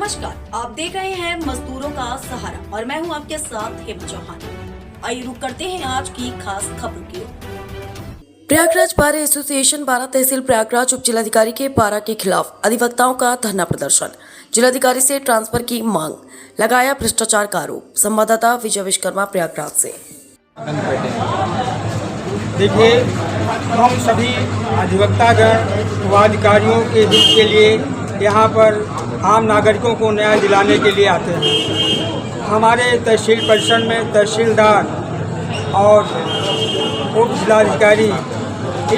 नमस्कार, आप देख रहे हैं मजदूरों का सहारा और मैं हूं आपके साथ हेमंत चौहान। आइए रुक करते हैं आज की खास खबरों की ओर। प्रयागराज बार एसोसिएशन बारा तहसील प्रयागराज उप जिलाधिकारी के पारा के खिलाफ अधिवक्ताओं का धरना प्रदर्शन, जिलाधिकारी से ट्रांसफर की मांग, लगाया भ्रष्टाचार का आरोप। संवाददाता विजय विश्वकर्मा प्रयागराज से। देखिए, हम सभी अधिवक्तागण व अधिकारियों के हित के लिए यहाँ पर आम नागरिकों को न्याय दिलाने के लिए आते हैं। हमारे तहसील परिसर में तहसीलदार और उप जिलाधिकारी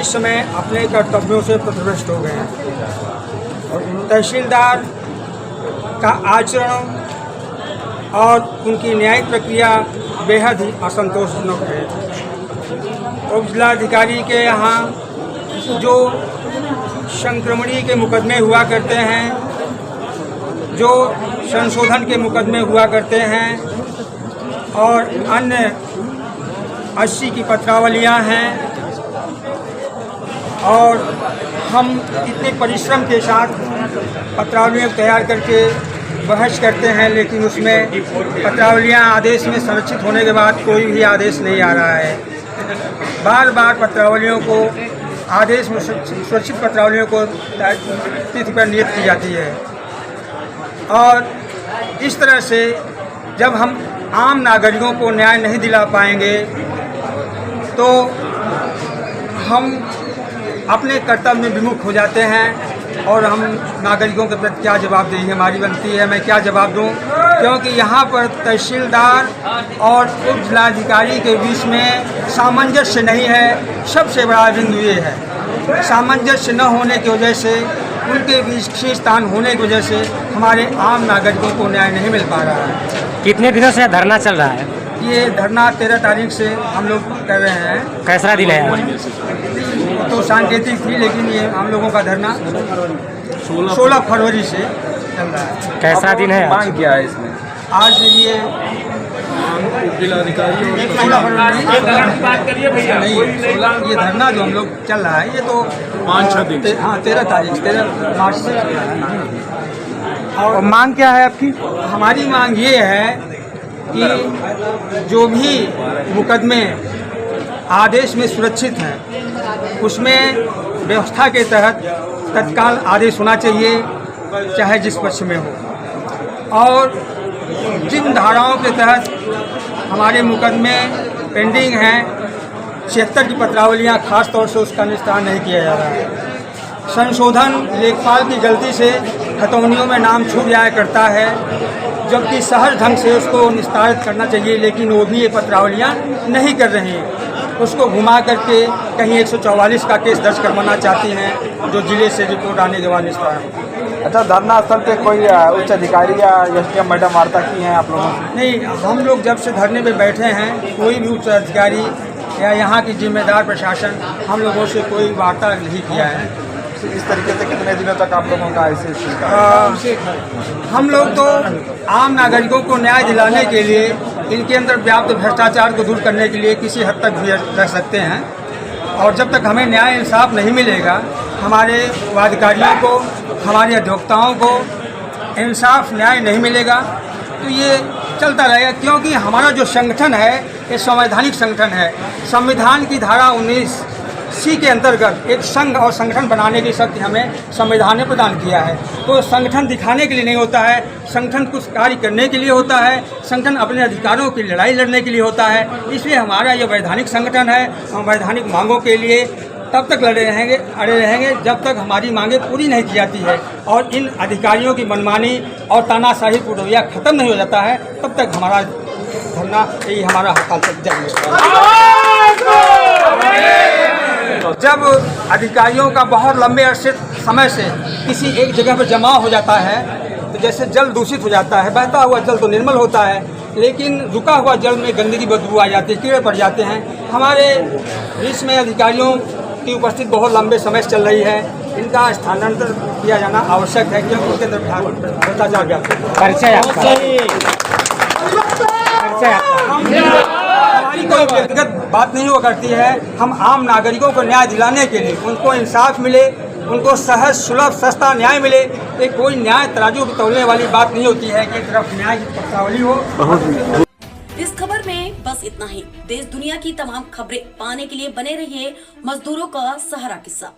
इस समय अपने कर्तव्यों से पथभ्रष्ट हो गए हैं। तहसीलदार का आचरण और उनकी न्यायिक प्रक्रिया बेहद ही असंतोषजनक है। उप जिलाधिकारी के यहाँ जो संक्रमणी के मुकदमे हुआ करते हैं, जो संशोधन के मुकदमे हुआ करते हैं और अन्य 80 की पत्रावलियाँ हैं, और हम इतने परिश्रम के साथ पत्रावलियाँ तैयार करके बहस करते हैं, लेकिन उसमें पत्रावलियाँ आदेश में संरक्षित होने के बाद कोई भी आदेश नहीं आ रहा है। बार बार पत्रावलियों को आदेश में सुरक्षित पत्रावलियों को तिथि पर नियत की जाती है, और इस तरह से जब हम आम नागरिकों को न्याय नहीं दिला पाएंगे तो हम अपने कर्तव्य में विमुख हो जाते हैं, और हम नागरिकों के प्रति क्या जवाबदेही हमारी बनती है, मैं क्या जवाब दूं, क्योंकि यहाँ पर तहसीलदार और उप जिलाधिकारी के बीच में सामंजस्य नहीं है। सबसे बड़ा बिंदु ये है, सामंजस्य न होने की वजह से, उनके बीच खींचतान होने की वजह से हमारे आम नागरिकों को न्याय नहीं मिल पा रहा है। कितने दिनों से धरना चल रहा है? ये धरना 13 तारीख से हम लोग कर रहे हैं। कैसा दिन है? तो सांकेतिक थी, लेकिन ये हम लोगों का धरना 16 फरवरी से चल रहा है। कैसा दिन है? मांग क्या है इसमें? आज ये जिलाधिकारी नहीं, ये धरना जो हम लोग चल रहा है ये तो 5-6 दिन। हाँ, 13 मार्च से चल रहा है। और मांग क्या है आपकी? हमारी मांग ये है कि जो भी मुकदमे आदेश में सुरक्षित हैं, उसमें व्यवस्था के तहत तत्काल आदेश होना चाहिए, चाहे जिस पक्ष में हो। और जिन धाराओं के तहत हमारे मुकदमे पेंडिंग हैं, 76 की पत्रावलियाँ खास तौर से उसका निस्तारण नहीं किया जा रहा है। संशोधन लेखपाल की गलती से खतौनियों में नाम छूट जाया करता है, जबकि सहज ढंग से उसको निस्तारित करना चाहिए, लेकिन वो भी ये पत्रावलियाँ नहीं कर रही हैं। उसको घुमा करके कहीं 144 का केस दर्ज करवाना चाहती हैं, जो जिले से रिपोर्ट आने के बाद निस्तारण। अच्छा, धरना स्थल पे कोई उच्च अधिकारी या एसडीएम मैडम वार्ता की हैं आप लोगों से? नहीं, हम लोग जब से धरने पे बैठे हैं, कोई भी उच्च अधिकारी या यहाँ की जिम्मेदार प्रशासन हम लोगों से कोई वार्ता नहीं किया है। इस तरीके से कितने दिनों तक आप लोगों का ऐसे हम लोग तो आम नागरिकों को न्याय दिलाने के लिए, इनके अंदर व्याप्त भ्रष्टाचार को दूर करने के लिए किसी हद तक भी रह सकते हैं, और जब तक हमें न्याय इंसाफ नहीं मिलेगा, हमारे अधिकारियों को, हमारे अधिवक्ताओं को इंसाफ न्याय नहीं मिलेगा, तो ये चलता रहेगा। क्योंकि हमारा जो संगठन है ये संवैधानिक संगठन है। संविधान की धारा 19C के अंतर्गत एक संघ और संगठन बनाने की शक्ति हमें संविधान ने प्रदान किया है। तो संगठन दिखाने के लिए नहीं होता है, संगठन कुछ कार्य करने के लिए होता है, संगठन अपने अधिकारों की लड़ाई लड़ने के लिए होता है। इसलिए हमारा ये वैधानिक संगठन है। हम वैधानिक मांगों के लिए तब तक अड़े रहेंगे जब तक हमारी मांगें पूरी नहीं की जाती है, और इन अधिकारियों की मनमानी और तानाशाही रवैया खत्म नहीं हो जाता है, तब तक हमारा धरना, यही हमारा हड़ताल जारी है। जब अधिकारियों का बहुत लंबे अरसे समय से किसी एक जगह पर जमाव हो जाता है, तो जैसे जल दूषित हो जाता है, बहता हुआ जल तो निर्मल होता है, लेकिन रुका हुआ जल में गंदगी बदबू आ जाती है, कीड़े पड़ जाते हैं। हमारे इसमें अधिकारियों की उपस्थिति बहुत लंबे समय से चल रही है, इनका स्थानांतरण किया जाना आवश्यक है, क्योंकि उनके अंदर भ्रष्टाचार व्याप्त है। परिचय आपका? हमारी कोई व्यक्तिगत बात नहीं हुआ करती है। हम आम नागरिकों को न्याय दिलाने के लिए, उनको इंसाफ मिले, उनको सहज सुलभ सस्ता न्याय मिले। ये कोई न्याय तराजू की तौलने वाली बात नहीं होती है कि एक तरफ न्याय की पत्रावली हो। इस खबर में बस इतना ही। देश दुनिया की तमाम खबरें पाने के लिए बने रहिए मजदूरों का सहारा किस्सा।